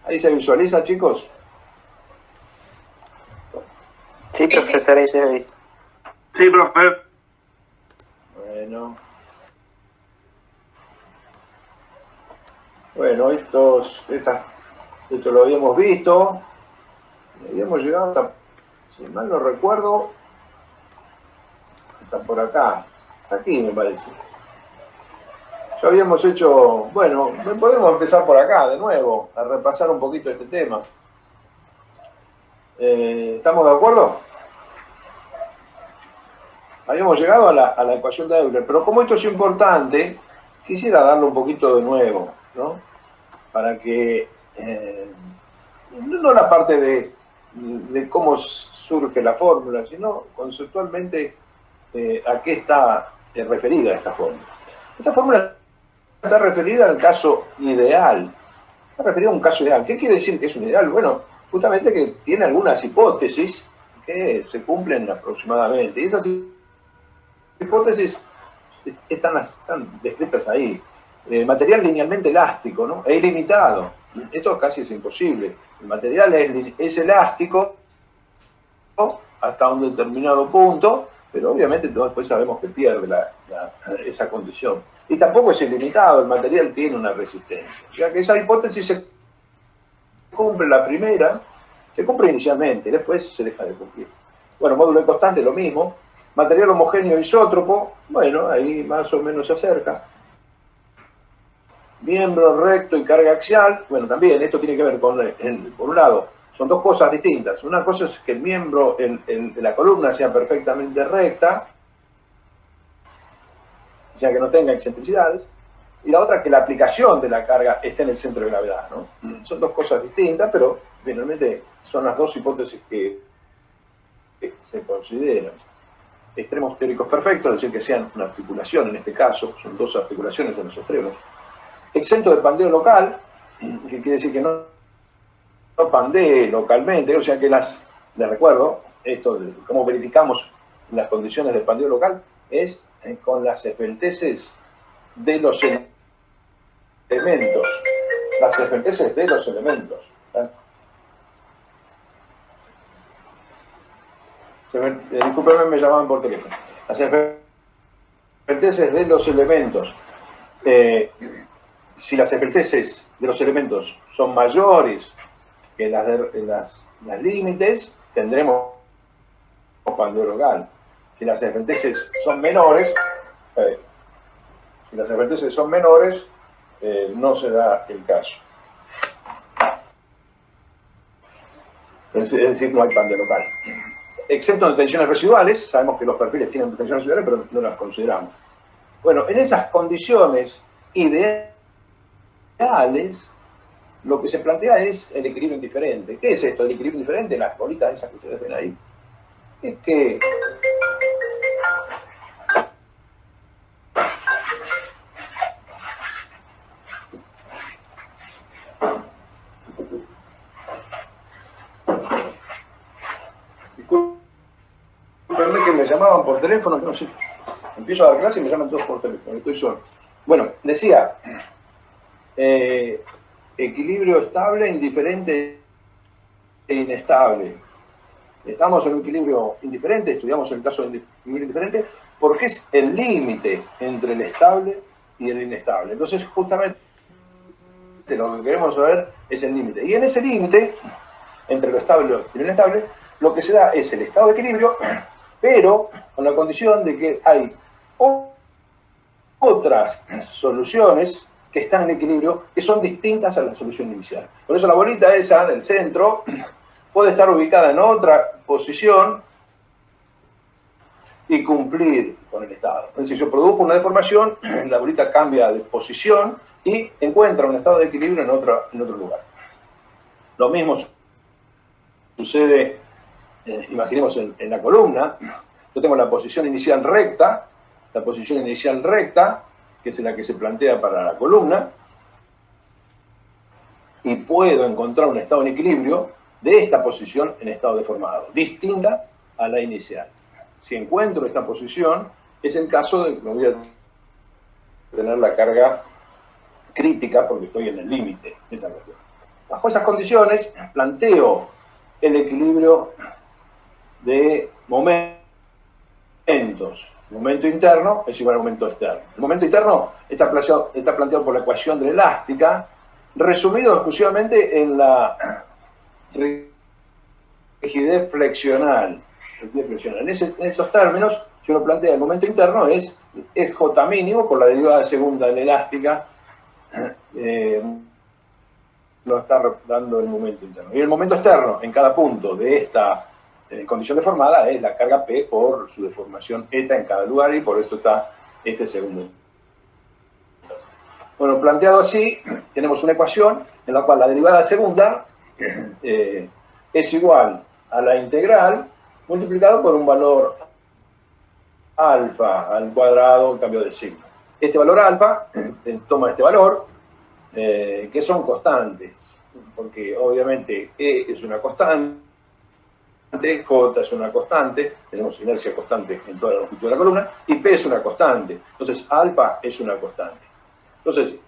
¿Ahí se visualiza, chicos? Sí, profesor, ahí se ve. Sí, profe. Bueno, esto lo habíamos visto. Habíamos llegado hasta, si mal no recuerdo, hasta por acá. Aquí me parece. Ya habíamos hecho, bueno, podemos empezar por acá de nuevo, a repasar un poquito este tema. ¿Estamos de acuerdo? Habíamos llegado a la ecuación de Euler, pero como esto es importante, quisiera darle un poquito de nuevo, ¿no? Para que, no la parte de cómo surge la fórmula, sino conceptualmente a qué está referida esta fórmula. Esta fórmula está referida al caso ideal. Está referida a un caso ideal. ¿Qué quiere decir que es un ideal? Bueno, justamente que tiene algunas hipótesis que se cumplen aproximadamente. Y esas hipótesis están descritas ahí. Material linealmente elástico, ¿no? Es ilimitado. Esto casi es imposible. El material es elástico hasta un determinado punto, pero obviamente después sabemos que pierde esa condición. Y tampoco es ilimitado, el material tiene una resistencia. O sea que esa hipótesis se cumple la primera, se cumple inicialmente, después se deja de cumplir. Bueno, módulo de constante, lo mismo. Material homogéneo isótropo, bueno, ahí más o menos se acerca. Miembro recto y carga axial, bueno, también esto tiene que ver con, por un lado, son dos cosas distintas. Una cosa es que el miembro de la columna sea perfectamente recta, o sea que no tenga excentricidades, y la otra es que la aplicación de la carga esté en el centro de gravedad, ¿no? Son dos cosas distintas, pero finalmente son las dos hipótesis que se consideran. Extremos teóricos perfectos, es decir, que sean una articulación en este caso, son dos articulaciones en los extremos. Exento de pandeo local, que quiere decir que no pandee localmente, o sea que les recuerdo, esto de cómo verificamos las condiciones del pandeo local, es con las esbelteces de los elementos. Las esbelteces de los elementos. Discúlpenme, me llamaban por teléfono. Las esbelteces de los elementos. Si las esbelteces de los elementos son mayores que las límites, tendremos pandeo local. Si las esbelteces son menores, no se da el caso. Es decir, no hay pandeo local. Excepto en tensiones residuales, sabemos que los perfiles tienen tensiones residuales, pero no las consideramos. Bueno, en esas condiciones ideales, lo que se plantea es el equilibrio indiferente. ¿Qué es esto? El equilibrio indiferente, las bolitas esas que ustedes ven ahí. Es que disculpenme que me llamaban por teléfono, no sé. Empiezo a dar clase y me llaman todos por teléfono, estoy solo. Bueno, decía, equilibrio estable, indiferente e inestable. Estamos en un equilibrio indiferente, estudiamos el caso de equilibrio indiferente, porque es el límite entre el estable y el inestable. Entonces, justamente, lo que queremos saber es el límite. Y en ese límite, entre lo estable y lo inestable, lo que se da es el estado de equilibrio, pero con la condición de que hay otras soluciones que están en equilibrio que son distintas a la solución inicial. Por eso la bolita esa del centro puede estar ubicada en otra posición y cumplir con el estado. Es decir, yo produzco una deformación, la bolita cambia de posición y encuentra un estado de equilibrio en otro lugar. Lo mismo sucede, imaginemos en la columna. Yo tengo la posición inicial recta, que es la que se plantea para la columna, y puedo encontrar un estado en equilibrio de esta posición en estado deformado, distinta a la inicial. Si encuentro esta posición, es el caso de que voy a tener la carga crítica porque estoy en el límite de esa cuestión. bajo esas condiciones planteo el equilibrio de momentos. Momento interno es igual a momento externo. El momento interno está planteado por la ecuación de la elástica, resumido exclusivamente en la rigidez flexional. En esos términos, si uno plantea el momento interno, es J mínimo por la derivada segunda de la elástica, lo está dando el momento interno. Y el momento externo en cada punto de esta condición deformada es la carga P por su deformación eta en cada lugar, y por esto está este segundo. Bueno, planteado así, tenemos una ecuación en la cual la derivada segunda es igual a la integral multiplicado por un valor alfa al cuadrado en cambio de signo. Este valor alfa toma este valor, que son constantes, porque obviamente E es una constante, J es una constante, tenemos inercia constante en toda la longitud de la columna, y P es una constante, entonces alfa es una constante. Entonces,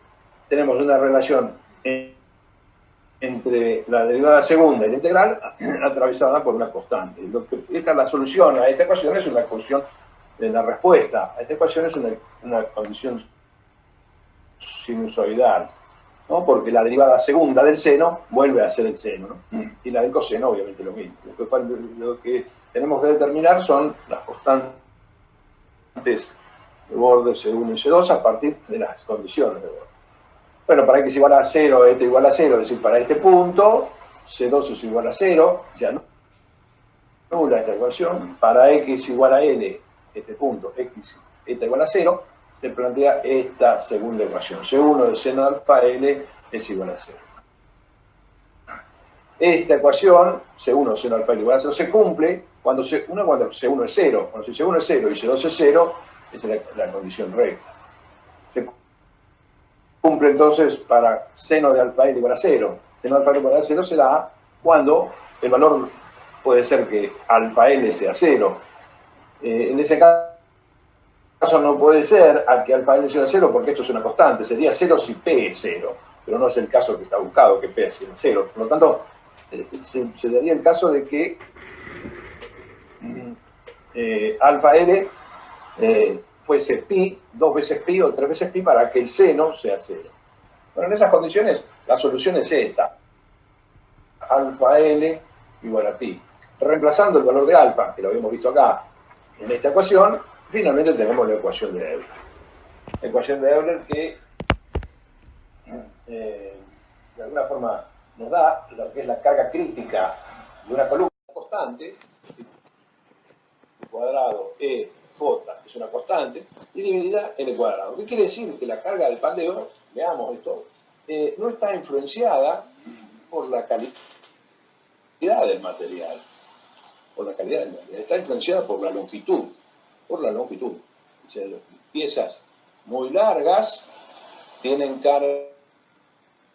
tenemos una relación entre la derivada segunda y la integral atravesada por una constante. Esta es la solución a esta ecuación, es una ecuación de la respuesta a esta ecuación, es una condición sinusoidal, ¿no? Porque la derivada segunda del seno vuelve a ser el seno, ¿no? Y la del coseno obviamente lo mismo. Lo que tenemos que determinar son las constantes de borde C1 y C2 a partir de las condiciones de borde. Bueno, para x igual a 0, este igual a 0, es decir, para este punto, C2 es igual a 0, o sea, nula esta ecuación. Para x igual a L, este punto, x eta igual a 0, se plantea esta segunda ecuación. C1 de seno alfa L es igual a 0. Esta ecuación, C1 de seno alfa L igual a 0, se cumple cuando C1 es 0. Cuando C1 es 0 y C2 es 0, es la condición recta. Se cumple entonces para seno de alfa L igual a 0. Seno de alfa L igual a 0 se da cuando el valor puede ser que alfa L sea 0. En ese caso no puede ser a que alfa L sea 0 porque esto es una constante. Sería 0 si P es 0, pero no es el caso que está buscado, que P sea 0. Por lo tanto, se daría el caso de que alfa L fuese pi, 2 veces pi o 3 veces pi para que el seno sea 0. Bueno, en esas condiciones la solución es esta. Alfa L igual a pi. Reemplazando el valor de alfa, que lo habíamos visto acá en esta ecuación, finalmente tenemos la ecuación de Euler. La ecuación de Euler que de alguna forma nos da lo que es la carga crítica de una columna constante, cuadrado E J es una constante, y dividida en el cuadrado. ¿Qué quiere decir? Que la carga del pandeo, veamos esto, no está influenciada por la calidad del material. Está influenciada por la longitud. O sea, las piezas muy largas tienen cargas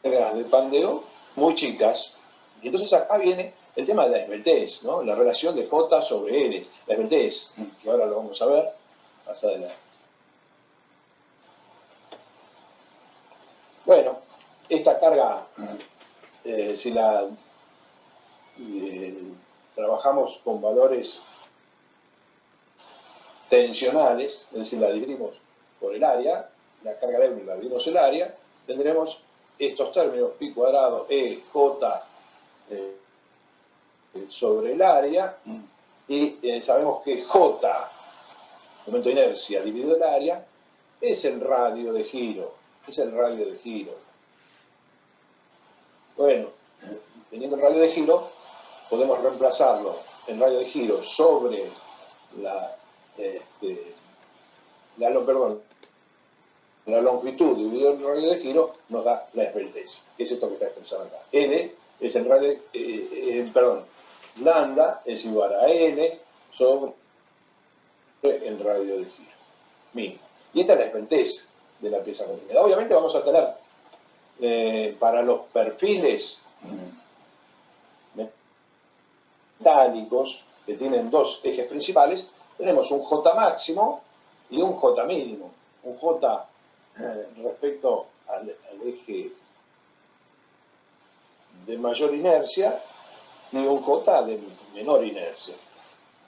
de pandeo muy chicas. Y entonces acá viene el tema de la esbeltez, ¿no? La relación de J sobre L. La esbeltez, que ahora lo vamos a ver más adelante. Bueno, esta carga, si la trabajamos con valores tensionales, es decir, la dividimos por el área, la carga de Euler la dividimos el área, tendremos estos términos, pi cuadrado, E, J, sobre el área, y sabemos que J, momento de inercia dividido el área, es el radio de giro. Bueno, teniendo el radio de giro, podemos reemplazarlo en radio de giro sobre la longitud dividido el radio de giro, nos da la esbeltez, que es esto que está expresado acá. N es el radio, lambda es igual a N sobre el radio de giro mínimo. Y esta es la esbeltez de la pieza contenida. Obviamente vamos a tener para los perfiles metálicos que tienen dos ejes principales, tenemos un J máximo y un J mínimo. Un J respecto al eje de mayor inercia y un J de menor inercia.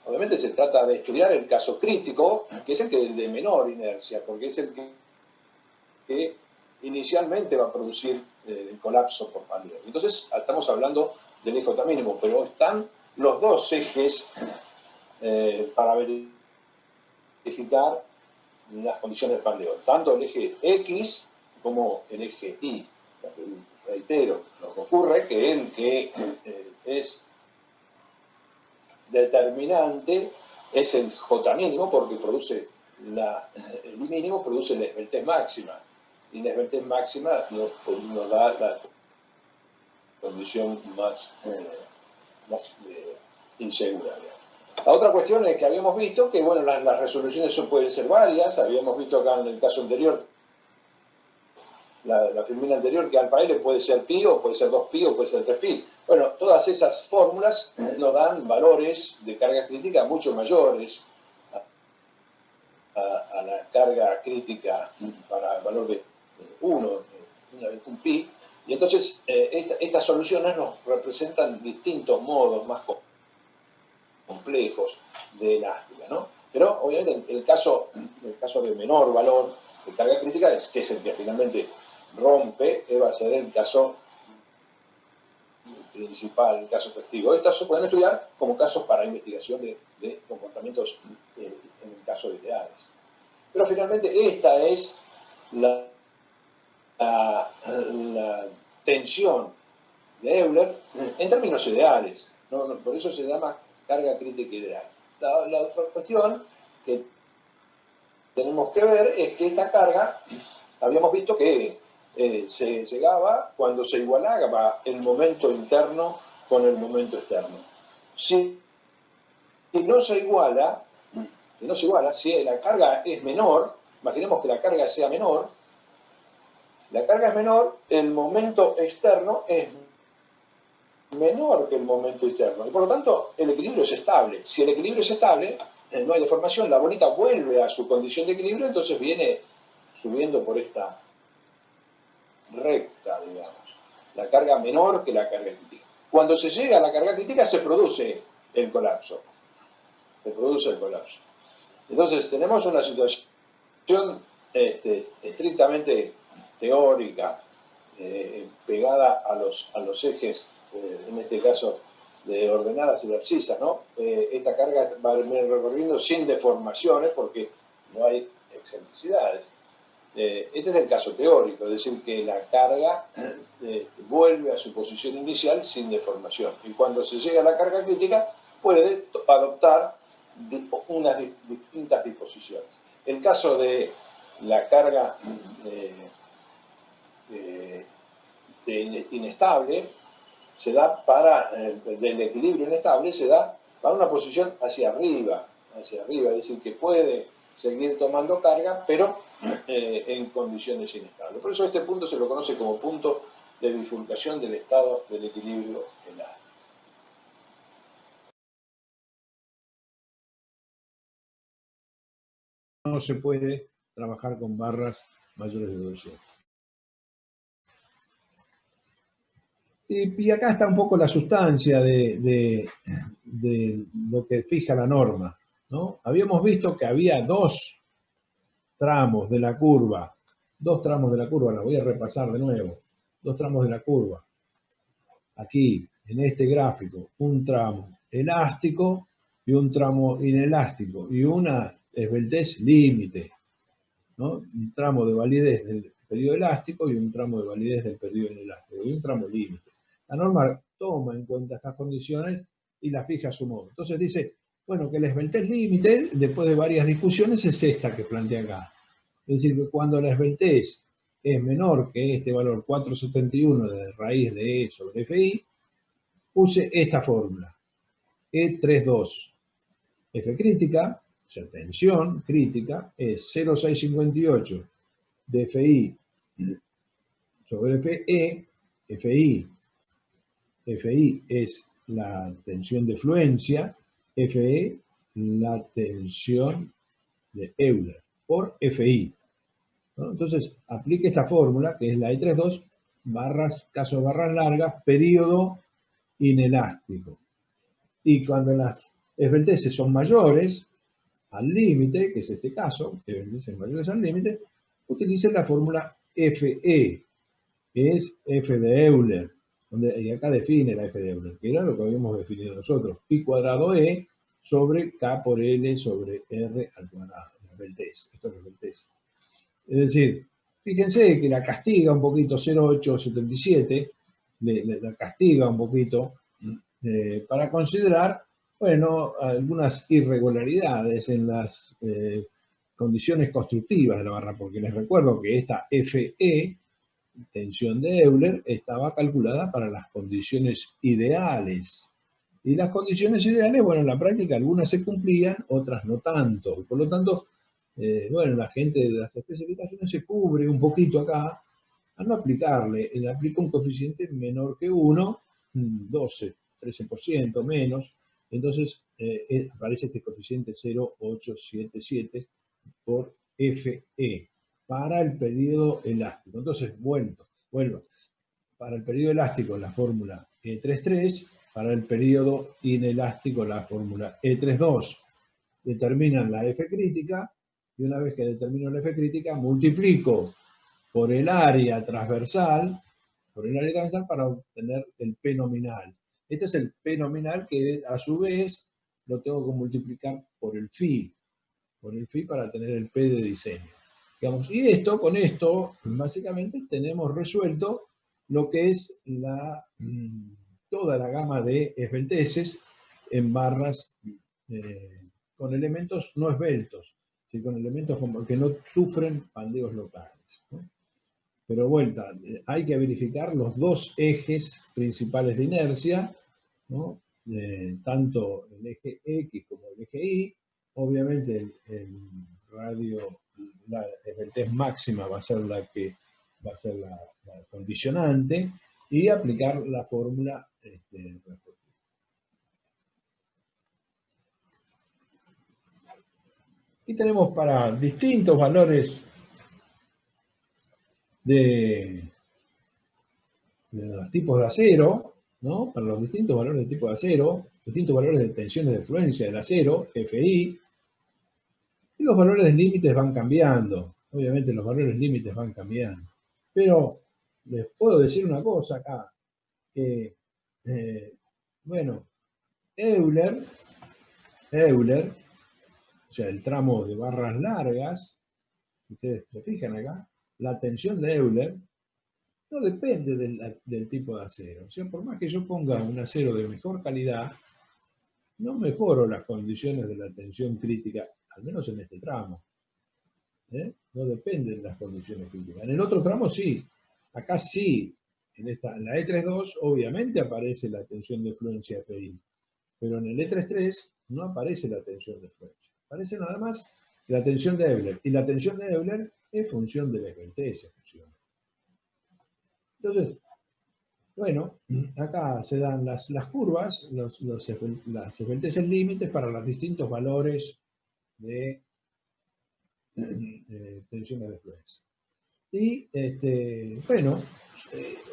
Obviamente se trata de estudiar el caso crítico, que es el de menor inercia, porque es el que inicialmente va a producir el colapso por pandeo. Entonces estamos hablando del EJ mínimo, pero están los dos ejes para verificar las condiciones del pandeo, tanto el eje X como el eje Y. Reitero, lo que ocurre es que el que es determinante es el J mínimo, porque produce el I mínimo produce la esbeltez máxima, y la esbeltez máxima nos da la condición más insegura. La otra cuestión es que habíamos visto que, bueno, las resoluciones pueden ser varias. Habíamos visto acá en el caso anterior, la firmina anterior, que alfa L puede ser pi, o puede ser 2pi, o puede ser 3pi. Bueno, todas esas fórmulas nos dan valores de carga crítica mucho mayores a la carga crítica para el valor de 1, un pi. Y entonces estas soluciones nos representan distintos modos más complejos de elástica, ¿no? Pero obviamente el caso de menor valor de carga crítica, que es el que finalmente rompe, va a ser el caso principal, el caso testigo. Estos se pueden estudiar como casos para investigación de comportamientos en casos ideales. Pero finalmente esta es la tensión de Euler en términos ideales, ¿no? Por eso se llama carga crítica ideal. La otra cuestión que tenemos que ver es que esta carga, habíamos visto que se llegaba cuando se igualaba el momento interno con el momento externo. Si no se iguala, si la carga es menor, imaginemos que la carga sea menor, el momento externo es menor que el momento interno. Y por lo tanto, el equilibrio es estable. Si el equilibrio es estable, no hay deformación, la bolita vuelve a su condición de equilibrio, entonces viene subiendo por esta recta, digamos. La carga menor que la carga crítica. Cuando se llega a la carga crítica, se produce el colapso. Entonces, tenemos una situación estrictamente teórica, pegada a los ejes, en este caso, de ordenadas y abscisas, ¿no? Esta carga va recorriendo sin deformaciones porque no hay excentricidades. Este es el caso teórico, es decir, que la carga vuelve a su posición inicial sin deformación. Y cuando se llega a la carga crítica, puede adoptar unas distintas disposiciones. El caso de la carga inestable se da del equilibrio inestable, se da para una posición hacia arriba, es decir, que puede seguir tomando carga, pero en condiciones inestables. Por eso este punto se lo conoce como punto de bifurcación del estado del equilibrio elástico. No se puede trabajar con barras mayores de 200. Y acá está un poco la sustancia de lo que fija la norma, ¿no? Habíamos visto que había dos tramos de la curva, la voy a repasar de nuevo, dos tramos de la curva. Aquí, en este gráfico, un tramo elástico y un tramo inelástico, y una esbeltez límite, ¿no? Un tramo de validez del periodo elástico y un tramo de validez del periodo inelástico, y un tramo límite. La norma toma en cuenta estas condiciones y las fija a su modo. Entonces dice, bueno, que la esbeltez límite, después de varias discusiones, es esta que plantea acá. Es decir, que cuando la esbeltez es menor que este valor 471 de raíz de E sobre FI, puse esta fórmula, E32. F crítica, o sea, tensión crítica, es 0,658 de FI sobre FE. FI es la tensión de fluencia, FE la tensión de Euler por FI, ¿no? Entonces, aplique esta fórmula, que es la E32, barras, caso de barras largas, periodo inelástico. Y cuando las esbelteces son mayores al límite, que es este caso, esbelteces mayores al límite, utilicen la fórmula FE, que es F de Euler, y acá define la F de Euler, que era lo que habíamos definido nosotros, pi cuadrado E sobre K por L sobre R al cuadrado, la esbeltez. Esto es la esbeltez. Es decir, fíjense que la castiga un poquito 0,877, la castiga un poquito para considerar, bueno, algunas irregularidades en las condiciones constructivas de la barra, porque les recuerdo que esta FE, tensión de Euler, estaba calculada para las condiciones ideales. Y las condiciones ideales, bueno, en la práctica algunas se cumplían, otras no tanto. Por lo tanto, bueno, la gente de las especificaciones se cubre un poquito acá a no aplicarle. Le aplica un coeficiente menor que 1, 12, 13% menos. Entonces aparece este coeficiente 0,877 por FE para el periodo elástico. Entonces, vuelvo. Para el periodo elástico la fórmula E33, para el periodo inelástico la fórmula E32. Determinan la F crítica y una vez que determino la F crítica multiplico por el área transversal, para obtener el P nominal. Este es el P nominal que a su vez lo tengo que multiplicar por el phi para tener el P de diseño. Digamos, y con esto, básicamente tenemos resuelto lo que es toda la gama de esbelteces en barras con elementos no esbeltos, ¿sí? Con elementos que no sufren pandeos locales, ¿no? Pero vuelta, hay que verificar los dos ejes principales de inercia, ¿no? Tanto el eje X como el eje Y. Obviamente el radio, la esbeltez máxima va a ser la condicionante, y aplicar la fórmula y tenemos para distintos valores de los tipos de acero, ¿no? Para los distintos valores de tipo de acero, distintos valores de tensiones de fluencia del acero, FI, y los valores límites van cambiando. Obviamente los valores límites van cambiando. Pero les puedo decir una cosa acá, que, bueno, Euler, o sea, el tramo de barras largas, ustedes se fijan acá, la tensión de Euler no depende del tipo de acero. O sea, por más que yo ponga un acero de mejor calidad, no mejoro las condiciones de la tensión crítica, al menos en este tramo. No dependen las condiciones críticas. En el otro tramo sí, acá sí. En la E32 obviamente aparece la tensión de fluencia FI, pero en el E33 no aparece la tensión de fluencia. Aparece nada más la tensión de Euler. Y la tensión de Euler es función de la esbeltez. Entonces, bueno, acá se dan las curvas, las esbelteces límites para los distintos valores de tensiones de fluencia. Y, bueno,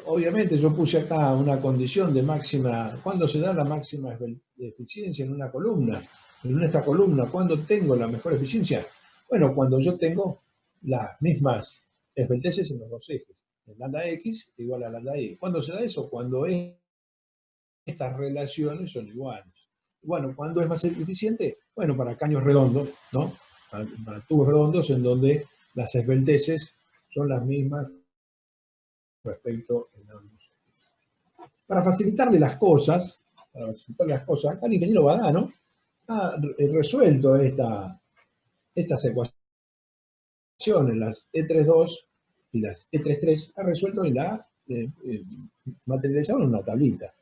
obviamente yo puse acá una condición de máxima. ¿Cuándo se da la máxima eficiencia en una columna? En esta columna, ¿cuándo tengo la mejor eficiencia? Bueno, cuando yo tengo las mismas esbelteces en los dos ejes. El lambda X igual a lambda Y. ¿Cuándo se da eso? Cuando estas relaciones son iguales. Bueno, ¿cuándo es más eficiente? Bueno, para caños redondos, ¿no? Para tubos redondos en donde las esbelteces son las mismas respecto en ambos ejes. Para facilitarle las cosas, acá el ingeniero Badano ha resuelto estas ecuaciones, las E32 y las E33, ha resuelto y la ha materializado en una tablita.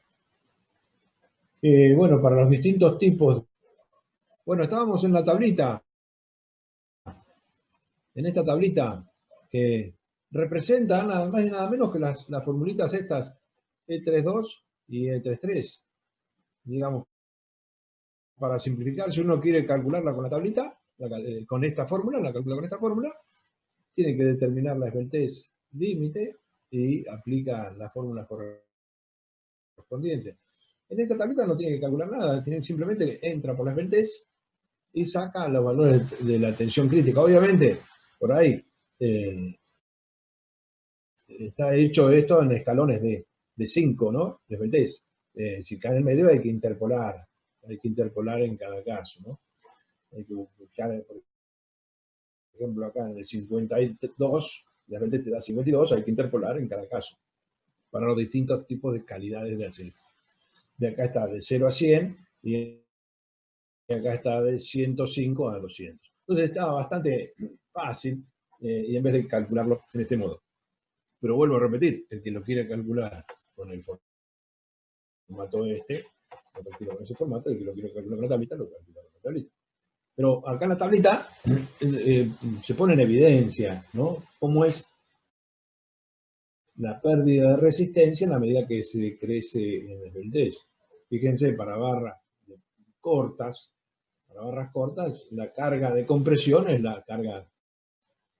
Bueno, para los distintos tipos. Bueno, estábamos en la tablita, en esta tablita que representa nada más y nada menos que las formulitas estas E32 y E33. Digamos, para simplificar, si uno quiere calcularla con la tablita, con esta fórmula, la calcula con esta fórmula, tiene que determinar la esbeltez límite y aplica la fórmula correspondiente. En esta tablita no tiene que calcular nada, simplemente entra por la esbeltez y saca los valores de la tensión crítica. Obviamente, por ahí está hecho esto en escalones de 5, ¿no? De esbeltez. Si cae en el medio hay que interpolar en cada caso, ¿no? Hay que buscar, por ejemplo, acá en el 52, la esbeltez te da 52, hay que interpolar en cada caso, para los distintos tipos de calidades de acero. De acá está de 0 a 100 y acá está de 105 a 200. Entonces está bastante fácil y en vez de calcularlo en este modo. Pero vuelvo a repetir, el que lo quiera calcular con el formato este, lo calcula con ese formato, el que lo quiera calcular con la tablita, lo calcula con la tablita. Pero acá en la tablita se pone en evidencia, ¿no? Cómo es la pérdida de resistencia en la medida que se crece en esbeltez. Fíjense, para barras cortas, la carga de compresión es la carga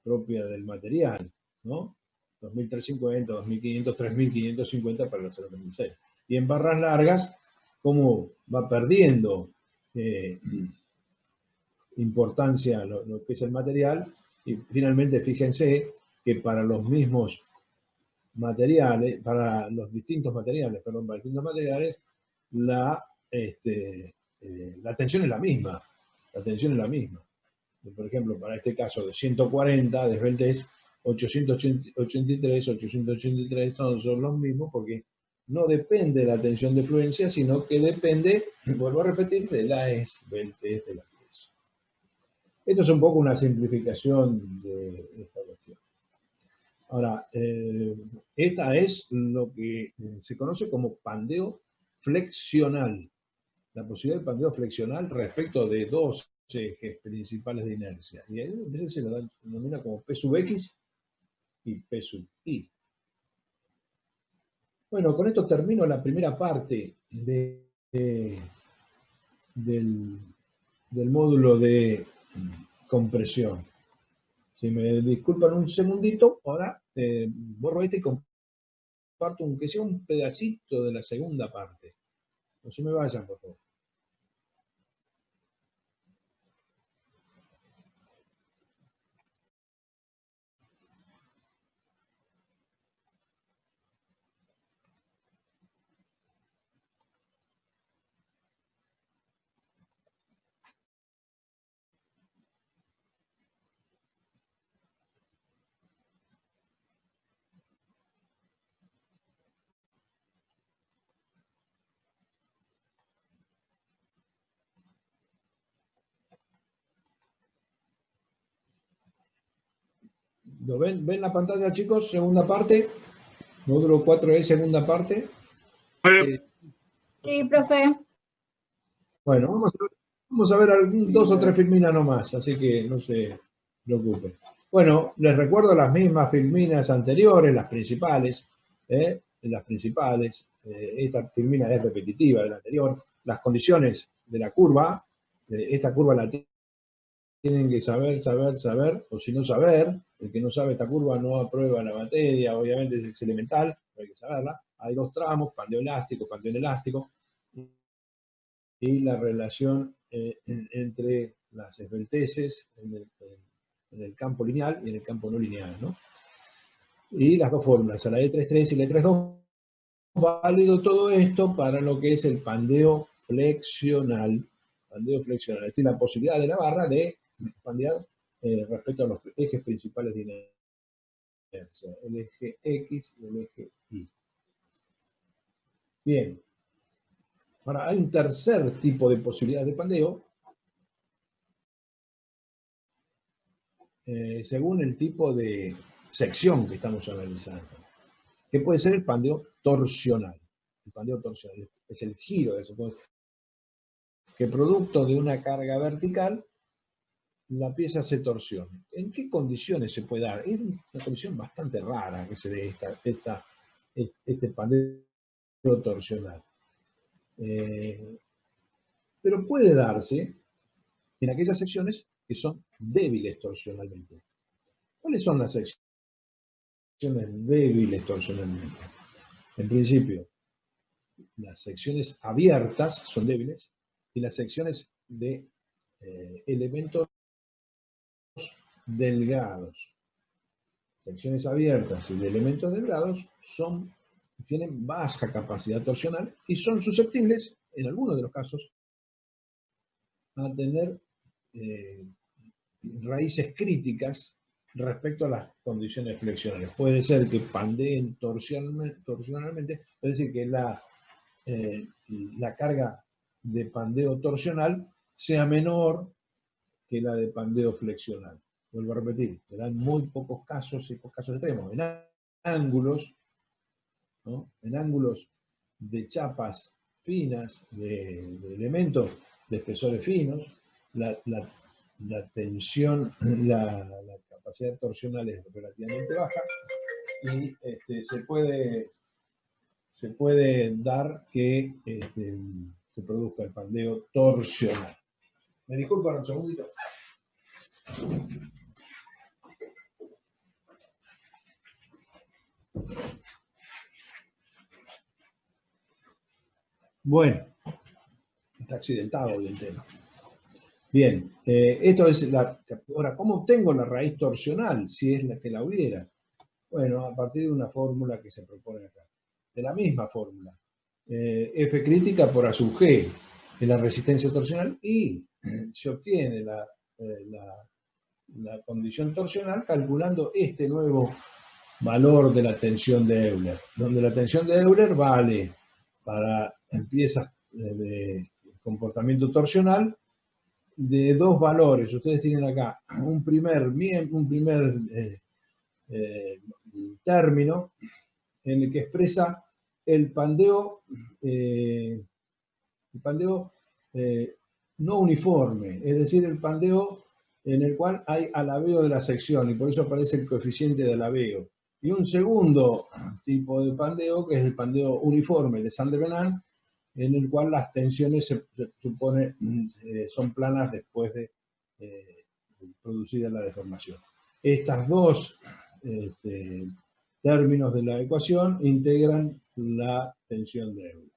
propia del material, ¿no? 2350, 2500, 3550 para los 036. Y en barras largas, cómo va perdiendo importancia lo que es el material, y finalmente fíjense que para los mismos materiales, para los distintos materiales, la tensión es la misma. La tensión es la misma. Por ejemplo, para este caso de 140 de esbeltez, 883 son los mismos porque no depende de la tensión de fluencia, sino que depende, vuelvo a repetir, de la esbeltez de la pieza. Esto es un poco una simplificación de esta cuestión. Ahora, esta es lo que se conoce como pandeo flexional. La posibilidad del pandeo flexional respecto de dos ejes principales de inercia. Y a veces se lo denomina como P sub X y P sub Y. Bueno, con esto termino la primera parte del módulo de compresión. Si me disculpan un segundito, ahora borro este y comparto aunque sea un pedacito de la segunda parte. No se me vayan, por favor. ¿Lo ven? ¿Ven la pantalla, chicos? Segunda parte. Módulo 4E, segunda parte. Sí, profe. Bueno, vamos a ver dos o tres filminas nomás, así que no se preocupen. Bueno, les recuerdo las mismas filminas anteriores, las principales. Esta filmina es repetitiva de la anterior. Las condiciones de la curva, esta curva la tienen que saber, o si no saber, el que no sabe esta curva no aprueba la materia, obviamente es elemental, pero hay que saberla. Hay dos tramos, pandeo elástico, pandeo inelástico, y la relación entre las esbelteces en el campo lineal y en el campo no lineal, ¿no? Y las dos fórmulas, la E33 y la E32, válido todo esto para lo que es el pandeo flexional, es decir, la posibilidad de la barra de pandear respecto a los ejes principales de inercia, el eje X y el eje Y. Bien. Ahora, hay un tercer tipo de posibilidad de pandeo, según el tipo de sección que estamos analizando, que puede ser el pandeo torsional. El pandeo torsional es el giro de eso, que producto de una carga vertical, la pieza se torsiona. ¿En qué condiciones se puede dar? Es una condición bastante rara que se dé este pandeo torsional. Pero puede darse en aquellas secciones que son débiles torsionalmente. ¿Cuáles son las secciones débiles torsionalmente. En principio, las secciones abiertas son débiles y las secciones de elementos delgados. Secciones abiertas y de elementos delgados tienen baja capacidad torsional y son susceptibles, en algunos de los casos, a tener raíces críticas respecto a las condiciones flexionales. Puede ser que pandeen torsionalmente, es decir, que la carga de pandeo torsional sea menor que la de pandeo flexional. Vuelvo a repetir, serán muy pocos casos y pocos casos extremos. En ángulos, ¿no? En ángulos de chapas finas, de elementos de espesores finos, la tensión, la capacidad torsional es relativamente baja y se puede dar que se produzca el pandeo torsional. ¿Me disculpan un segundito? Bueno, está accidentado hoy el tema. Bien, esto es ahora, ¿cómo obtengo la raíz torsional si es la que la hubiera? Bueno, a partir de una fórmula que se propone acá. De la misma fórmula. F crítica por A sub G es la resistencia torsional y se obtiene la condición torsional calculando este nuevo valor de la tensión de Euler, donde la tensión de Euler vale para piezas de comportamiento torsional de dos valores. Ustedes tienen acá un primer término en el que expresa el pandeo no uniforme, es decir, el pandeo en el cual hay alabeo de la sección y por eso aparece el coeficiente de alabeo. Y un segundo tipo de pandeo, que es el pandeo uniforme de Saint-Venant, en el cual las tensiones se supone son planas después de producida la deformación. Estas dos términos de la ecuación integran la tensión de Euler.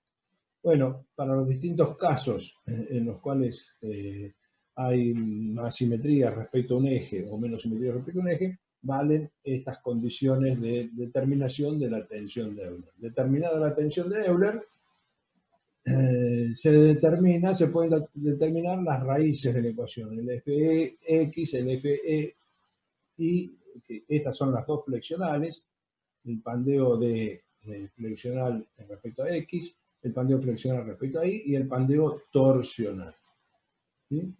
Bueno, para los distintos casos en los cuales hay más simetría respecto a un eje o menos simetría respecto a un eje, valen estas condiciones de determinación de la tensión de Euler. Determinada la tensión de Euler, se pueden determinar las raíces de la ecuación, el Fx, el Fe, y estas son las dos flexionales, el pandeo de flexional respecto a X, el pandeo flexional respecto a Y y el pandeo torsional. ¿Sí?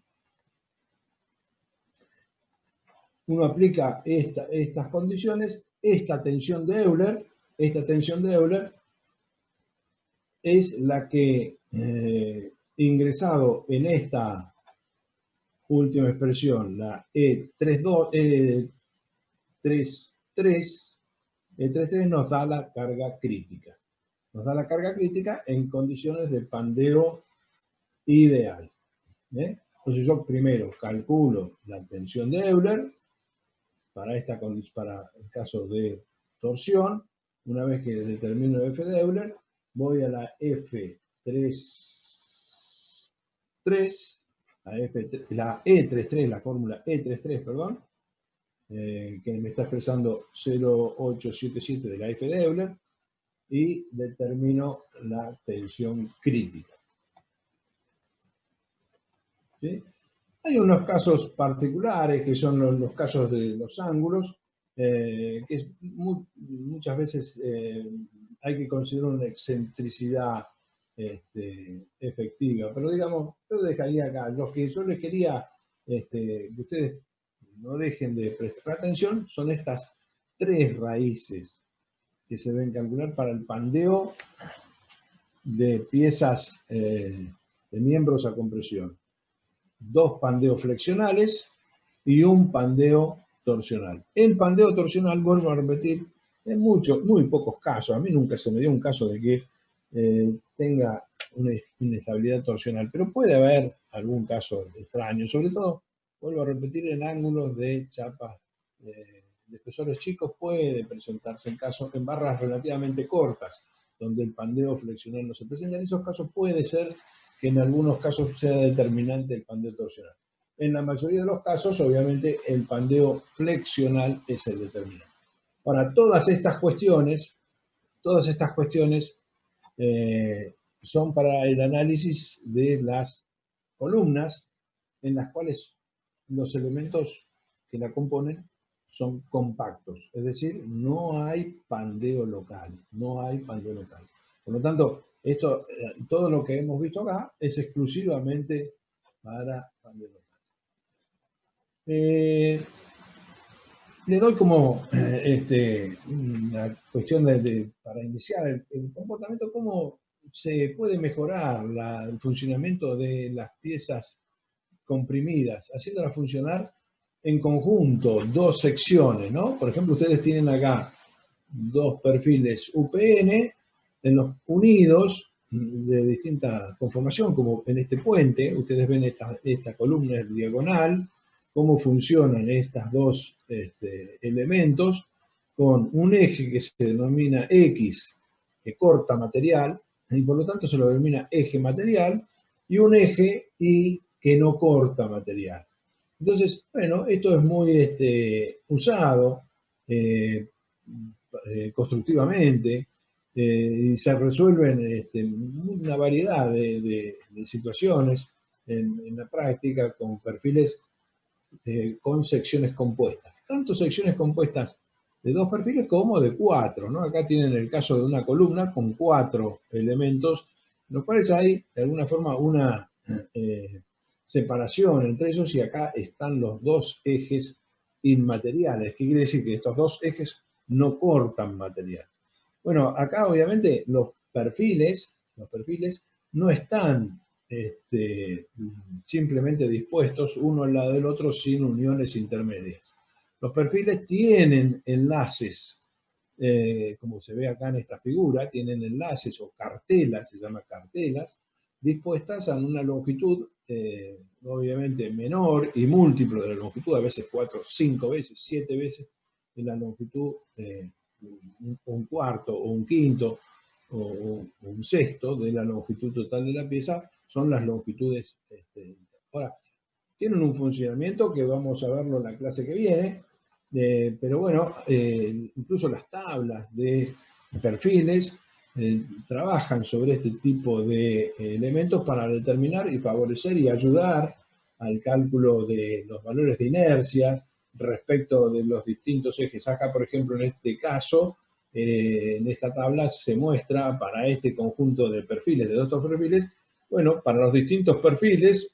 Uno aplica estas condiciones, esta tensión de Euler es la que, ingresado en esta última expresión, la E33, nos da la carga crítica. Nos da la carga crítica en condiciones de pandeo ideal. Entonces yo primero calculo la tensión de Euler para el caso de torsión. Una vez que determino F de Euler, voy a la la E33, la fórmula E33, perdón, que me está expresando 0,877 de la F de Euler, y determino la tensión crítica. ¿Sí? Hay unos casos particulares que son los casos de los ángulos, que muchas veces hay que considerar una excentricidad efectiva, pero digamos, yo dejaría acá, lo que yo les quería que ustedes no dejen de prestar atención son estas tres raíces que se deben calcular para el pandeo de piezas de miembros a compresión. Dos pandeos flexionales y un pandeo torsional. El pandeo torsional, vuelvo a repetir, en muy pocos casos, a mí nunca se me dio un caso de que tenga una inestabilidad torsional, pero puede haber algún caso extraño, sobre todo, vuelvo a repetir, en ángulos de chapas de espesores chicos puede presentarse en barras relativamente cortas, donde el pandeo flexional no se presenta. En esos casos puede ser que en algunos casos sea determinante el pandeo torsional. En la mayoría de los casos, obviamente, el pandeo flexional es el determinante. Ahora, todas estas cuestiones son para el análisis de las columnas en las cuales los elementos que la componen son compactos, es decir, no hay pandeo local, Por lo tanto, todo lo que hemos visto acá es exclusivamente para pandeo local. Le doy como una cuestión para iniciar el comportamiento, cómo se puede mejorar el funcionamiento de las piezas comprimidas, haciéndolas funcionar en conjunto, dos secciones, ¿no? Por ejemplo, ustedes tienen acá dos perfiles UPN unidos de distinta conformación, como en este puente. Ustedes ven esta columna diagonal, cómo funcionan estos dos elementos con un eje que se denomina X, que corta material, y por lo tanto se lo denomina eje material, y un eje Y que no corta material. Entonces, bueno, esto es muy usado constructivamente y se resuelven una variedad de situaciones en la práctica con perfiles con secciones compuestas. Tanto secciones compuestas de dos perfiles como de cuatro, ¿no? Acá tienen el caso de una columna con 4 elementos, los cuales hay de alguna forma una separación entre ellos, y acá están los dos ejes inmateriales. ¿Qué quiere decir? Que estos dos ejes no cortan material. Bueno, acá obviamente los perfiles no están simplemente dispuestos uno al lado del otro sin uniones intermedias. Los perfiles tienen enlaces, como se ve acá en esta figura, tienen enlaces o cartelas, se llama cartelas, dispuestas a una longitud obviamente menor y múltiplo de la longitud, a veces 4, 5 veces, 7 veces de la longitud, un cuarto o un quinto o un sexto de la longitud total de la pieza, son las longitudes. Ahora, tienen un funcionamiento que vamos a verlo en la clase que viene, pero bueno, incluso las tablas de perfiles trabajan sobre este tipo de elementos para determinar y favorecer y ayudar al cálculo de los valores de inercia respecto de los distintos ejes. Acá, por ejemplo, en este caso, en esta tabla se muestra para este conjunto de perfiles, de dos perfiles, bueno, para los distintos perfiles,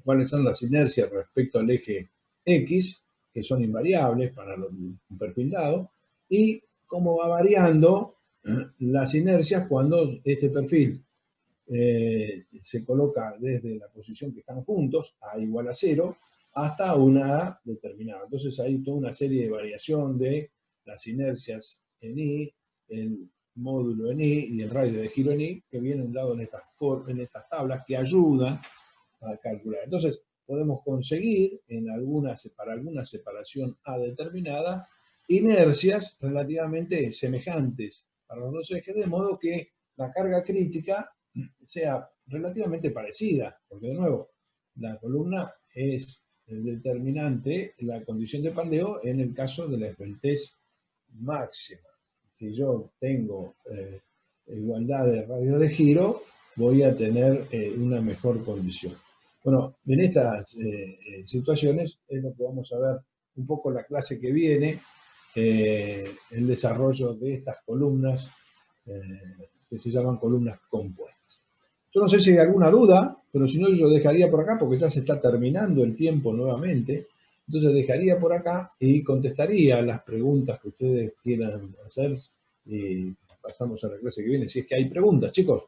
cuáles son las inercias respecto al eje X, que son invariables para un perfil dado, y cómo va variando las inercias cuando este perfil se coloca desde la posición que están juntos, A igual a 0, hasta una A determinada. Entonces hay toda una serie de variación de las inercias en I, el módulo en I y el radio de giro en I, que vienen dados en estas tablas que ayudan a calcular. Entonces, podemos conseguir para alguna separación A determinada inercias relativamente semejantes para los dos ejes, de modo que la carga crítica sea relativamente parecida, porque de nuevo, la columna es el determinante, la condición de pandeo en el caso de la esbeltez máxima. Si yo tengo igualdad de radio de giro, voy a tener una mejor condición. Bueno, en estas situaciones es lo que vamos a ver un poco la clase que viene, el desarrollo de estas columnas que se llaman columnas compuestas. Yo no sé si hay alguna duda, pero si no yo dejaría por acá porque ya se está terminando el tiempo nuevamente. Entonces dejaría por acá y contestaría las preguntas que ustedes quieran hacer y pasamos a la clase que viene. Si es que hay preguntas, chicos.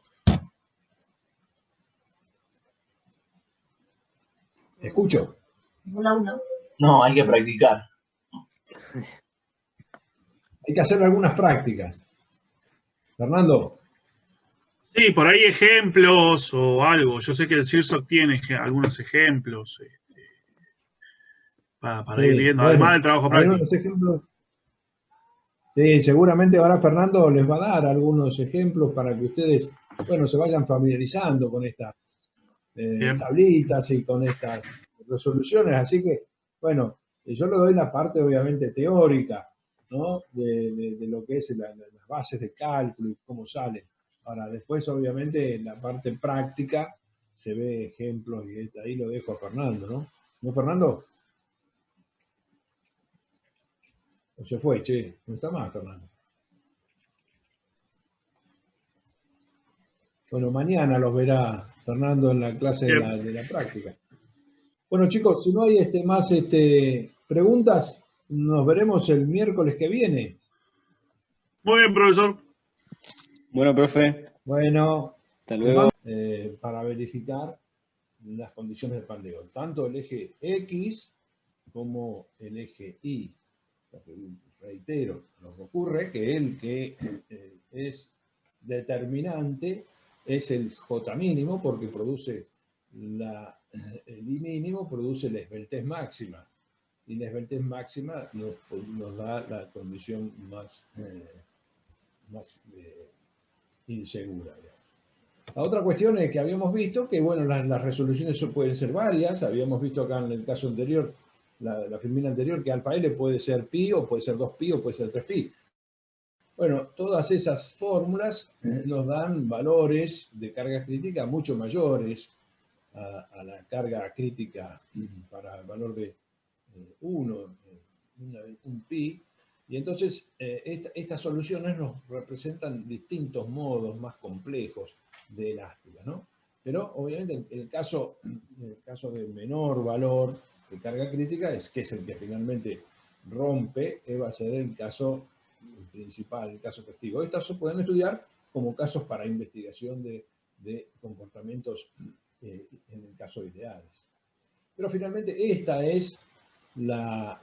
¿Escucho? No, hay que practicar. Hay que hacer algunas prácticas. Fernando. Sí, por ahí ejemplos o algo. Yo sé que el CIRSOC tiene algunos ejemplos para Sí, ir viendo, bueno, además del trabajo hay práctico. unos ejemplos. Sí, seguramente ahora Fernando les va a dar algunos ejemplos para que ustedes, bueno, se vayan familiarizando con estas Bien. tablitas y con estas resoluciones. Así que, bueno, yo le doy la parte obviamente teórica, ¿no? De lo que es las bases de cálculo y cómo sale. Ahora, después, obviamente, en la parte práctica se ve ejemplos y ahí lo dejo a Fernando, ¿no? ¿No, Fernando? ¿O se fue, che? No está más, Fernando. Bueno, mañana los verá Fernando en la clase Bien. de la práctica. Bueno, chicos, si no hay más preguntas, nos veremos el miércoles que viene. Muy bien, profesor. Bueno, profe, Bueno, hasta les luego. mando para verificar las condiciones del pandeo, tanto el eje X como el eje Y. Reitero, nos ocurre que el que es determinante es el J mínimo porque produce el I mínimo produce la esbeltez máxima y la esbeltez máxima nos da la condición más insegura. La otra cuestión es que habíamos visto que, bueno, las resoluciones pueden ser varias. Habíamos visto acá en el caso anterior, la filmina anterior, que alfa L puede ser pi, o puede ser 2pi, o puede ser 3pi. Bueno, todas esas fórmulas nos dan valores de carga crítica mucho mayores a la carga crítica para el valor de 1, un pi. Y entonces estas soluciones nos representan distintos modos más complejos de elástica, ¿no? Pero obviamente el caso de menor valor de carga crítica que es el que finalmente rompe, va a ser el caso principal, el caso testigo. Estas se pueden estudiar como casos para investigación de comportamientos en el caso ideales. Pero finalmente esta es la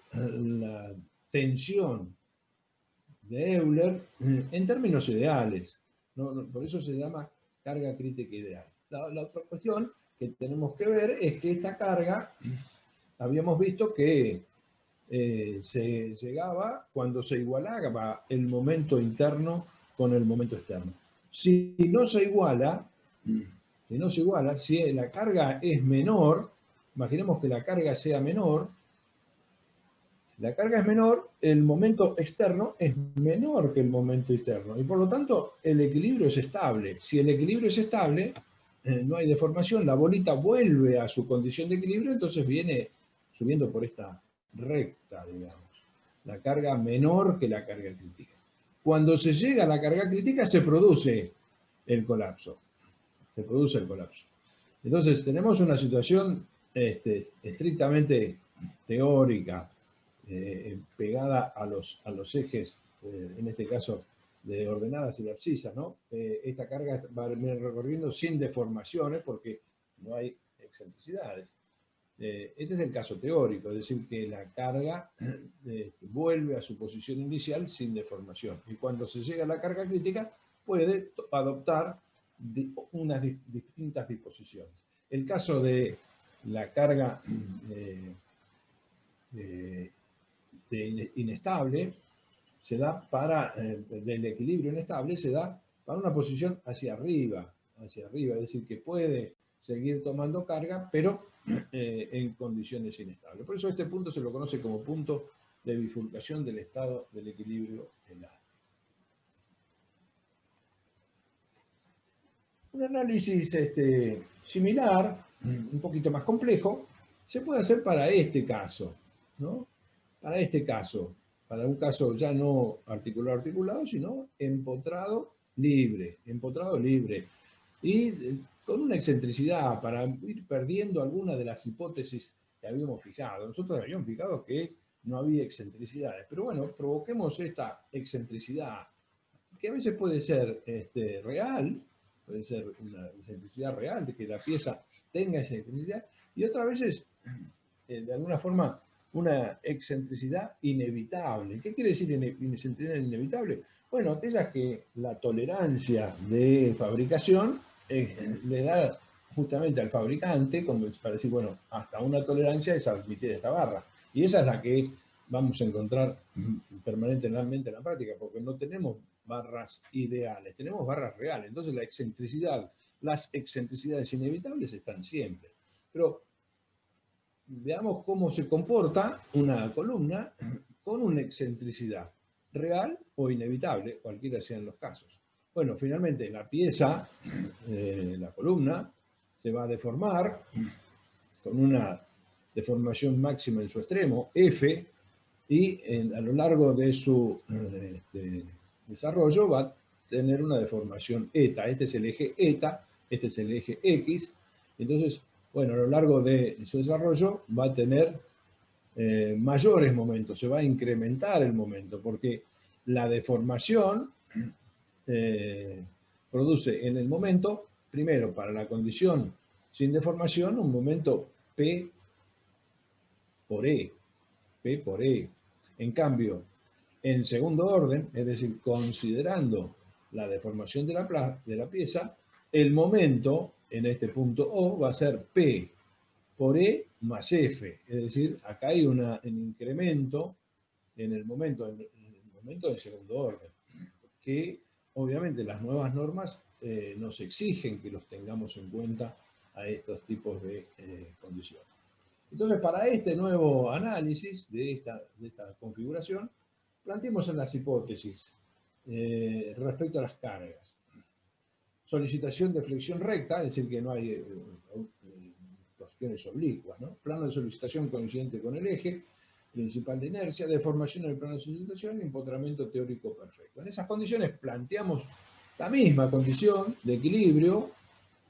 tensión de Euler en términos ideales. Por eso se llama carga crítica ideal. La otra cuestión que tenemos que ver es que esta carga, habíamos visto que se llegaba cuando se igualaba el momento interno con el momento externo. Si no se iguala, si la carga es menor, imaginemos que la carga sea menor, la carga es menor, el momento externo es menor que el momento interno y por lo tanto el equilibrio es estable. Si el equilibrio es estable, no hay deformación, la bolita vuelve a su condición de equilibrio, entonces viene subiendo por esta recta, digamos. La carga menor que la carga crítica. Cuando se llega a la carga crítica se produce el colapso. Se produce el colapso. Entonces tenemos una situación estrictamente teórica, pegada a los ejes, en este caso, de ordenadas y abscisas, ¿no? Esta carga va a venir recorriendo sin deformaciones porque no hay excentricidades. Este es el caso teórico, es decir, que la carga vuelve a su posición inicial sin deformación. Y cuando se llega a la carga crítica, puede adoptar unas distintas disposiciones. El caso de la carga inestable se da para, del equilibrio inestable, se da para una posición hacia arriba, es decir, que puede seguir tomando carga, pero en condiciones inestables. Por eso este punto se lo conoce como punto de bifurcación del estado del equilibrio elástico. Un análisis similar, un poquito más complejo, se puede hacer para este caso, ¿no? Para este caso, para un caso ya no articulado, sino empotrado libre. Y con una excentricidad para ir perdiendo algunas de las hipótesis que habíamos fijado. Nosotros habíamos fijado que no había excentricidades, pero bueno, provoquemos esta excentricidad, que a veces puede ser real, puede ser una excentricidad real, de que la pieza tenga esa excentricidad, y otras veces, de alguna forma, una excentricidad inevitable. ¿Qué quiere decir excentricidad inevitable? Bueno, aquellas que la tolerancia de fabricación le da justamente al fabricante, como para decir, bueno, hasta una tolerancia es admitir esta barra. Y esa es la que vamos a encontrar permanentemente en la práctica, porque no tenemos barras ideales, tenemos barras reales. Entonces la excentricidad, las excentricidades inevitables están siempre. Pero veamos cómo se comporta una columna con una excentricidad real o inevitable, cualquiera sean los casos. Bueno, finalmente la pieza, la columna, se va a deformar con una deformación máxima en su extremo, F, y a lo largo de su desarrollo va a tener una deformación eta. Este es el eje eta, este es el eje X. Entonces, bueno, a lo largo de su desarrollo va a tener mayores momentos, se va a incrementar el momento, porque la deformación produce en el momento, primero, para la condición sin deformación, un momento P por E. P por E. En cambio, en segundo orden, es decir, considerando la deformación de la pieza, el momento en este punto O va a ser P por E más F. Es decir, acá hay un incremento en el momento de segundo orden, que obviamente las nuevas normas nos exigen que los tengamos en cuenta a estos tipos de condiciones. Entonces, para este nuevo análisis de esta configuración, planteemos en las hipótesis respecto a las cargas. Solicitación de flexión recta, es decir, que no hay cuestiones oblicuas, ¿no? Plano de solicitación coincidente con el eje principal de inercia, deformación en el plano de solicitación y empotramiento teórico perfecto. En esas condiciones planteamos la misma condición de equilibrio,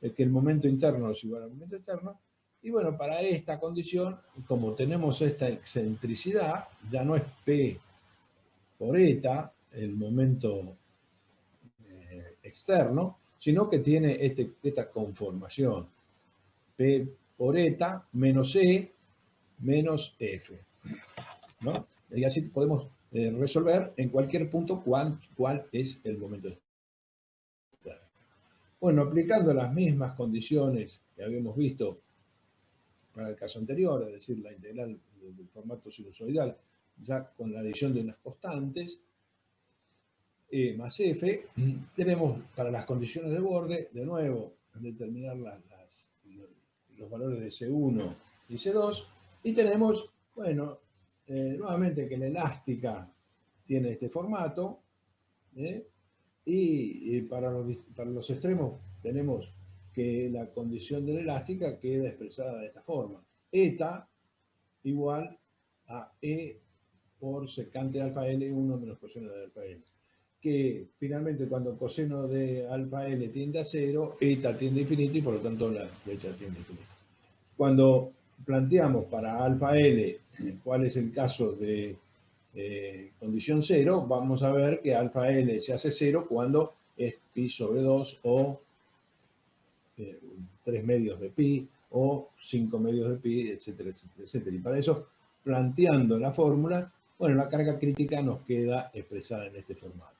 que el momento interno es igual al momento externo. Y bueno, para esta condición, como tenemos esta excentricidad, ya no es P por eta, el momento externo, sino que tiene esta conformación. P por eta menos E menos F, ¿no? Y así podemos resolver en cualquier punto cuál es el momento externo. Bueno, aplicando las mismas condiciones que habíamos visto para el caso anterior, es decir, la integral del formato sinusoidal, ya con la adición de unas constantes, E más F, tenemos para las condiciones de borde, de nuevo, determinar los valores de C1 y C2, y tenemos, bueno, nuevamente que la elástica tiene este formato, y para los extremos tenemos que la condición de la elástica queda expresada de esta forma. Eta igual a E por secante de alfa L, 1 menos coseno de alfa L. Que finalmente cuando coseno de alfa L tiende a 0, eta tiende a infinito y por lo tanto la flecha tiende a infinito. Cuando planteamos para alfa L cuál es el caso de condición 0, vamos a ver que alfa L se hace 0 cuando es pi sobre 2 o 3 medios de pi o 5 medios de pi, etcétera, etcétera, etcétera. Y para eso, planteando la fórmula, bueno, la carga crítica nos queda expresada en este formato.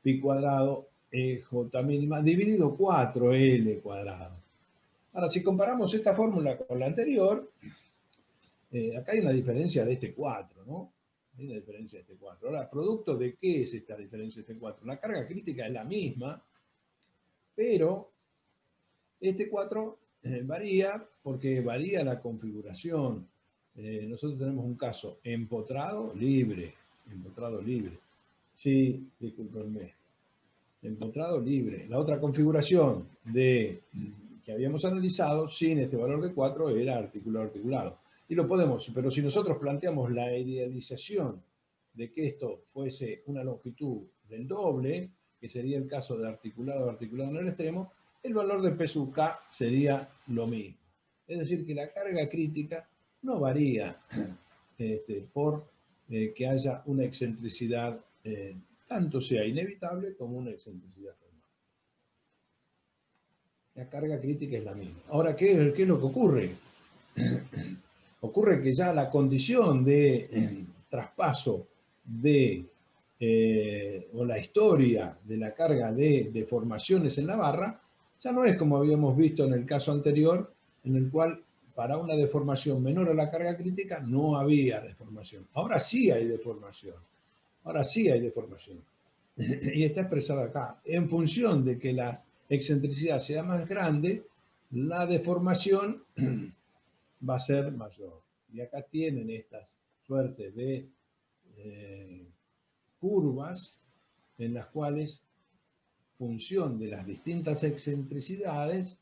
Pi cuadrado J mínima dividido 4L cuadrado. Ahora, si comparamos esta fórmula con la anterior, acá hay una diferencia de este 4, ¿no? Hay una diferencia de este 4. Ahora, ¿producto de qué es esta diferencia de este 4? La carga crítica es la misma, pero este 4 varía porque varía la configuración. Nosotros tenemos un caso empotrado libre. Empotrado libre. Sí, discúlpenme. Empotrado libre. La otra configuración que habíamos analizado sin este valor de 4 era articulado. Y lo podemos, pero si nosotros planteamos la idealización de que esto fuese una longitud del doble, que sería el caso de articulado en el extremo, el valor de P sub K sería lo mismo. Es decir, que la carga crítica no varía por que haya una excentricidad, tanto sea inevitable como una excentricidad formal. La carga crítica es la misma. Ahora, ¿qué es lo que ocurre? Ocurre que ya la condición de traspaso o la historia de la carga de deformaciones en la barra ya no es como habíamos visto en el caso anterior, en el cual para una deformación menor a la carga crítica no había deformación. Ahora sí hay deformación. Ahora sí hay deformación. Y está expresada acá. En función de que la excentricidad sea más grande, la deformación va a ser mayor. Y acá tienen estas suertes de curvas en las cuales, función de las distintas excentricidades,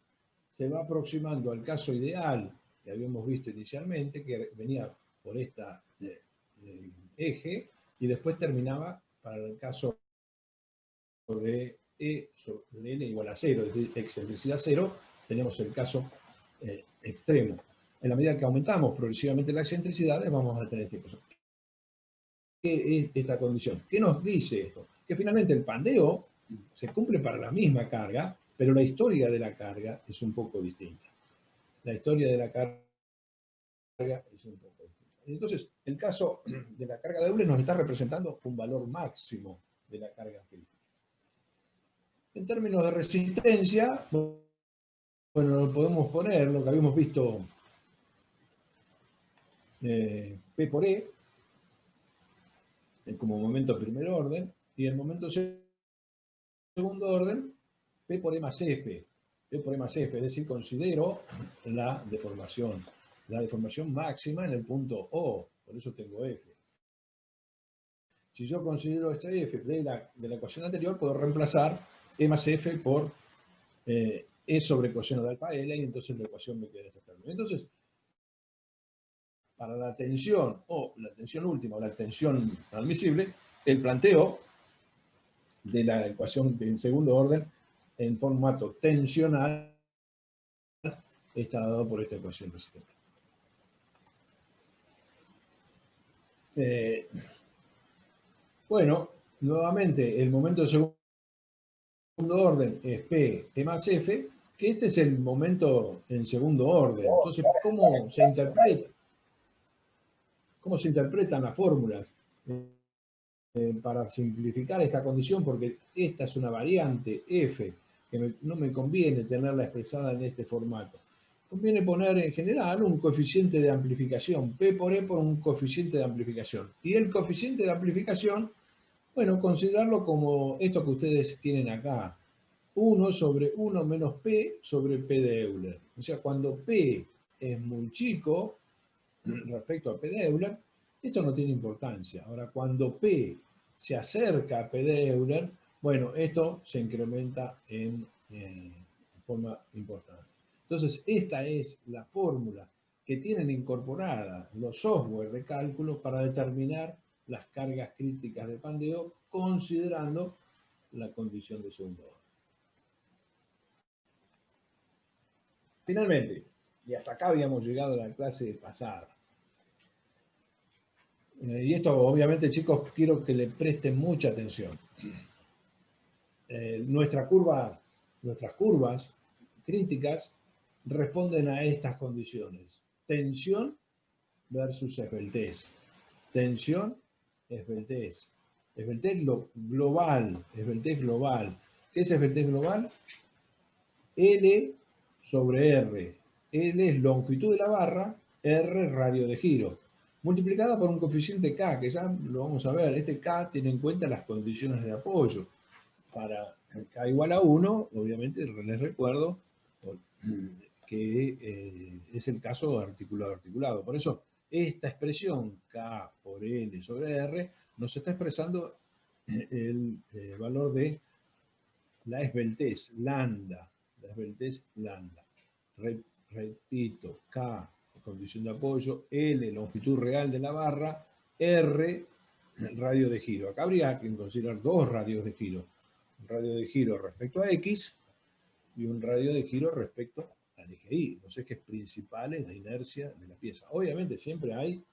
se va aproximando al caso ideal que habíamos visto inicialmente, que venía por esta eje, y después terminaba para el caso de E sobre N igual a 0, es decir, excentricidad 0, tenemos el caso extremo. En la medida que aumentamos progresivamente las excentricidades, vamos a tener este caso. ¿Qué es esta condición? ¿Qué nos dice esto? Que finalmente el pandeo se cumple para la misma carga, pero la historia de la carga es un poco distinta. La historia de la carga es un poco distinta. Entonces, el caso de la carga de Euler nos está representando un valor máximo de la carga crítica. En términos de resistencia, bueno, lo podemos poner, lo que habíamos visto, P por E, como momento primer orden, y el momento segundo orden, P por E más F. P por E más F, es decir, considero la deformación máxima en el punto O, por eso tengo F. Si yo considero este F de la ecuación anterior, puedo reemplazar E más F por E sobre coseno de alfa L, y entonces la ecuación me queda en este término. Entonces, para la tensión o la tensión última o la tensión admisible, el planteo de la ecuación en segundo orden en formato tensional está dado por esta ecuación resistente. Bueno, nuevamente el momento de segundo orden es P, E más F, que este es el momento en segundo orden. Entonces, ¿cómo se interpretan las fórmulas? Para simplificar esta condición, porque esta es una variante F, que no me conviene tenerla expresada en este formato. Conviene poner en general un coeficiente de amplificación, P por E por un coeficiente de amplificación. Y el coeficiente de amplificación, bueno, considerarlo como esto que ustedes tienen acá, 1 sobre 1 menos P sobre P de Euler. O sea, cuando P es muy chico respecto a P de Euler, esto no tiene importancia. Ahora, cuando P se acerca a P de Euler, bueno, esto se incrementa en forma importante. Entonces, esta es la fórmula que tienen incorporada los software de cálculo para determinar las cargas críticas de pandeo, considerando la condición de segundo orden. Finalmente, y hasta acá habíamos llegado a la clase pasada. Y esto, obviamente, chicos, quiero que le presten mucha atención. Nuestras curvas críticas responden a estas condiciones. Tensión versus esbeltez. Tensión, esbeltez. Esbeltez global. Esbeltez global. ¿Qué es esbeltez global? L sobre R. L es longitud de la barra, R radio de giro, multiplicada por un coeficiente K, que ya lo vamos a ver. Este K tiene en cuenta las condiciones de apoyo. Para K igual a 1, obviamente les recuerdo que es el caso articulado-articulado. Por eso, esta expresión K por L sobre R nos está expresando el valor de la esbeltez, lambda. La esbeltez lambda. Repito, K, condición de apoyo, L, longitud real de la barra, R, radio de giro. Acá habría que considerar dos radios de giro. Un radio de giro respecto a X y un radio de giro respecto al eje Y, los ejes principales de inercia de la pieza. Obviamente siempre hay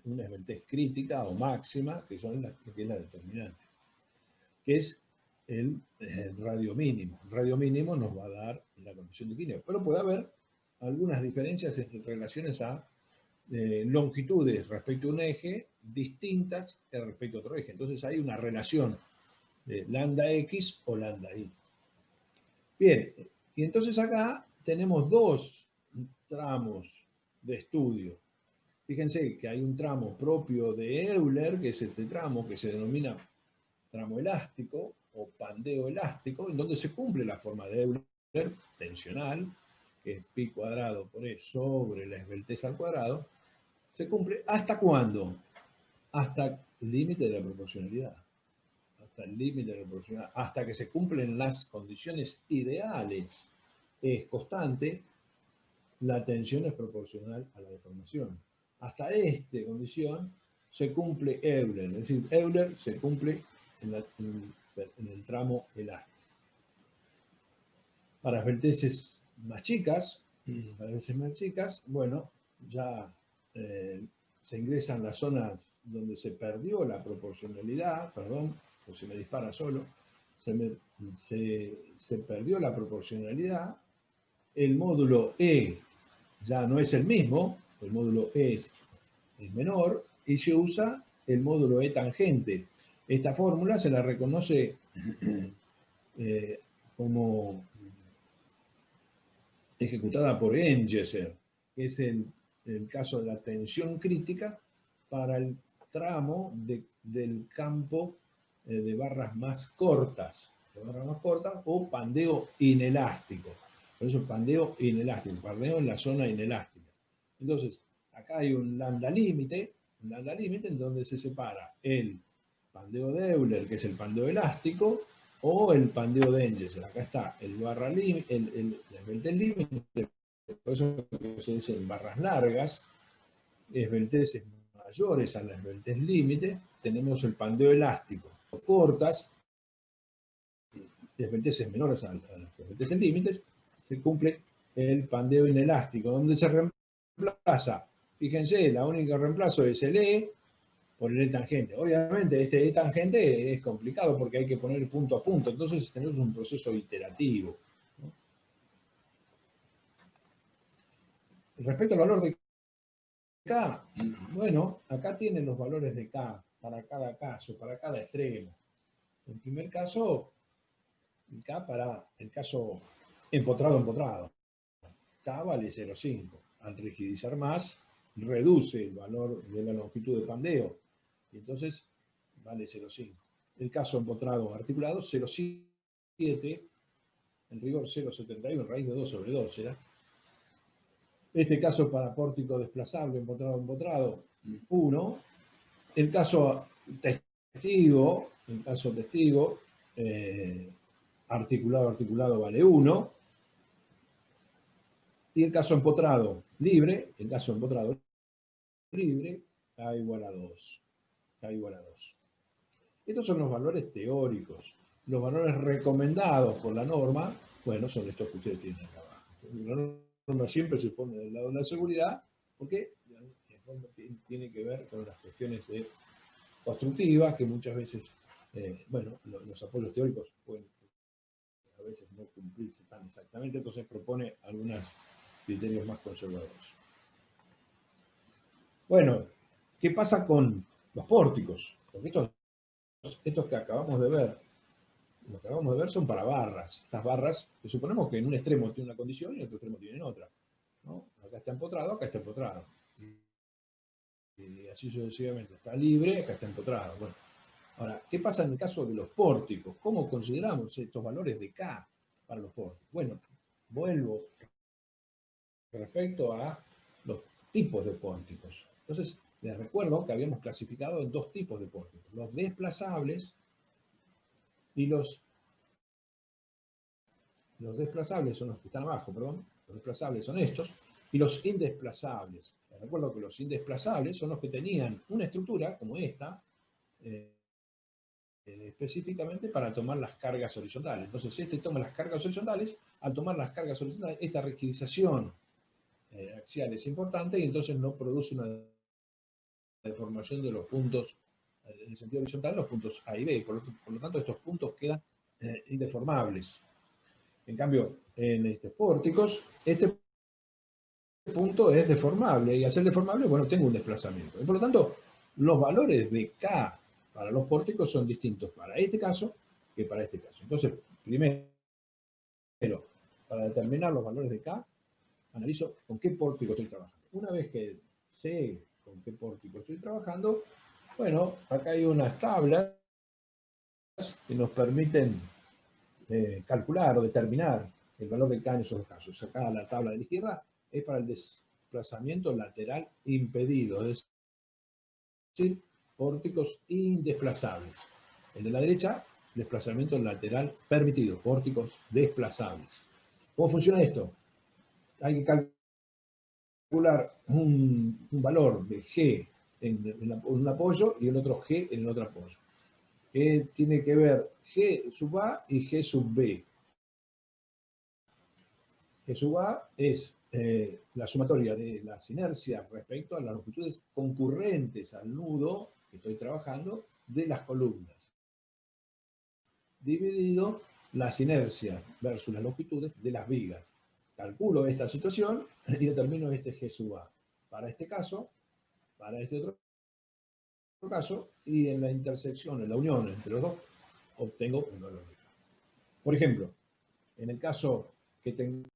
una esbeltez crítica o máxima, que es la determinante, que es el radio mínimo. El radio mínimo nos va a dar la condición de equilibrio, pero puede haber algunas diferencias en relaciones a longitudes respecto a un eje distintas que respecto a otro eje. Entonces hay una relación de lambda X o lambda Y. Bien, y entonces acá tenemos dos tramos de estudio. Fíjense que hay un tramo propio de Euler, que es este tramo que se denomina tramo elástico o pandeo elástico, en donde se cumple la forma de Euler tensional, que es pi cuadrado por E sobre la esbeltez al cuadrado. ¿Se cumple hasta cuándo? Hasta el límite de la proporcionalidad. Hasta el límite de la proporcionalidad. Hasta que se cumplen las condiciones ideales. Es constante, la tensión es proporcional a la deformación. Hasta esta condición se cumple Euler. Es decir, Euler se cumple en el tramo elástico. Para esbelteces más chicas, bueno, ya se ingresan las zonas donde se perdió la proporcionalidad, perdón, o se me dispara solo, se perdió la proporcionalidad, el módulo E ya no es el mismo, el módulo E es menor, y se usa el módulo E tangente. Esta fórmula se la reconoce como ejecutada por Engesser, que es el caso de la tensión crítica para el tramo del campo de barras más cortas, o pandeo inelástico. Por eso pandeo inelástico, pandeo en la zona inelástica. Entonces, acá hay un lambda límite en donde se separa el pandeo de Euler, que es el pandeo elástico, o el pandeo de Engesser. Acá está el barra límite, el esbeltez límite, por eso se dicen barras largas, esbelteces mayores a la esbeltez límite, tenemos el pandeo elástico. Cortas, esbelteces menores a las esbelteces límites, se cumple el pandeo inelástico, donde se reemplaza, fíjense, la única reemplazo es el E por el E tangente. Obviamente este E tangente es complicado porque hay que poner punto a punto, entonces tenemos un proceso iterativo, ¿no? Respecto al valor de K, bueno, acá tienen los valores de K para cada caso, para cada extremo. En primer caso, K para el caso empotrado. K vale 0,5. Al rigidizar más, reduce el valor de la longitud de pandeo. Y entonces vale 0,5. El caso empotrado articulado, 0,7. En rigor 0,71, raíz de 2 sobre 2 será. Este caso para pórtico desplazable, empotrado, 1. El caso testigo, articulado vale 1. Y el caso empotrado libre, K igual a 2. Estos son los valores teóricos. Los valores recomendados por la norma, bueno, son estos que ustedes tienen acá abajo. La norma siempre se pone del lado de la seguridad, porque tiene que ver con las cuestiones constructivas, que muchas veces, bueno, los apoyos teóricos pueden a veces no cumplirse tan exactamente, entonces propone algunos criterios más conservadores. Bueno, ¿qué pasa con los pórticos? Porque estos que acabamos de ver, lo que acabamos de ver son para barras. Estas barras, que suponemos que en un extremo tiene una condición y en otro extremo tienen otra, ¿no? Acá está empotrado, acá está empotrado. Y así sucesivamente. Está libre, acá está empotrado. Bueno, ahora, ¿qué pasa en el caso de los pórticos? ¿Cómo consideramos estos valores de K para los pórticos? Bueno, vuelvo respecto a los tipos de pórticos. Entonces, les recuerdo que habíamos clasificado en dos tipos de pórticos. Los desplazables y los desplazables son los que están abajo, perdón. Los desplazables son estos. Y los indesplazables. Les recuerdo que los indesplazables son los que tenían una estructura como esta, específicamente para tomar las cargas horizontales. Entonces, este toma las cargas horizontales. Al tomar las cargas horizontales, esta rigidización axial es importante y entonces no produce una deformación de los puntos en el sentido horizontal, los puntos A y B. Por lo tanto, estos puntos quedan indeformables. En cambio, en estos pórticos, este punto es deformable y al ser deformable, bueno, tengo un desplazamiento. Y por lo tanto, los valores de K para los pórticos son distintos para este caso que para este caso. Entonces, primero, para determinar los valores de K, analizo con qué pórtico estoy trabajando. Una vez que sé con qué pórtico estoy trabajando, bueno, acá hay unas tablas que nos permiten calcular o determinar el valor de K en esos casos. Acá la tabla de la izquierda es para el desplazamiento lateral impedido, es decir, pórticos indesplazables. El de la derecha, desplazamiento lateral permitido, pórticos desplazables. ¿Cómo funciona esto? Hay que calcular un valor de G en un apoyo y el otro G en el otro apoyo. Tiene que ver G sub A y G sub B. G sub A es la sumatoria de las inercias respecto a las longitudes concurrentes al nudo que estoy trabajando de las columnas, dividido las inercias versus las longitudes de las vigas. Calculo esta situación y determino este G sub A. Para este caso, para este otro caso, y en la intersección, en la unión entre los dos, obtengo un valor de K. Por ejemplo, en el caso que tengo